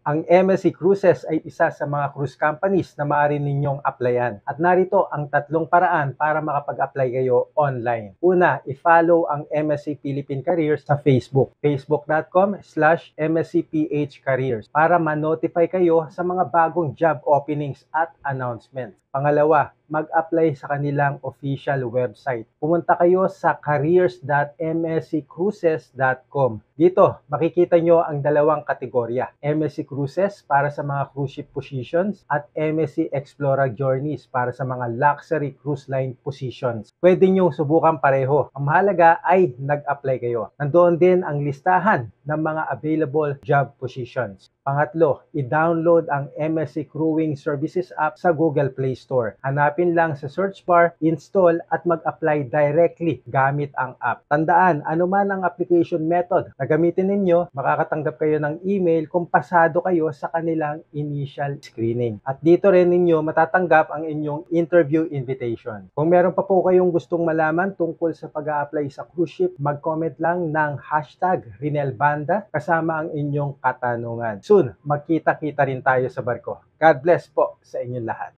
Ang MSC Cruises ay isa sa mga cruise companies na maaari ninyong applyan. At narito ang 3 paraan para makapag-apply kayo online. Una, i-follow ang MSC Philippine Careers sa Facebook. facebook.com/MSCPH Careers para ma-notify kayo sa mga bagong job openings at announcements. Pangalawa, mag-apply sa kanilang official website. Pumunta kayo sa careers.msccruises.com. Dito, makikita nyo ang 2 kategorya. MSC Cruises para sa mga cruise ship positions at MSC Explora Journeys para sa mga luxury cruise line positions. Pwede nyo subukan pareho. Ang mahalaga ay nag-apply kayo. Nandoon din ang listahan ng mga available job positions. Pangatlo, i-download ang MSC Crewing Services app sa Google Play Store. Hanapin lang sa search bar, install at mag-apply directly gamit ang app. Tandaan, anuman ang application method na gamitin ninyo, makakatanggap kayo ng email kung pasado kayo sa kanilang initial screening. At dito rin ninyo matatanggap ang inyong interview invitation. Kung meron pa po kayong gustong malaman tungkol sa pag-a-apply sa cruise ship, mag-comment lang ng #RinelBanda kasama ang inyong katanungan. Soon, magkita-kita rin tayo sa barko. God bless po sa inyong lahat.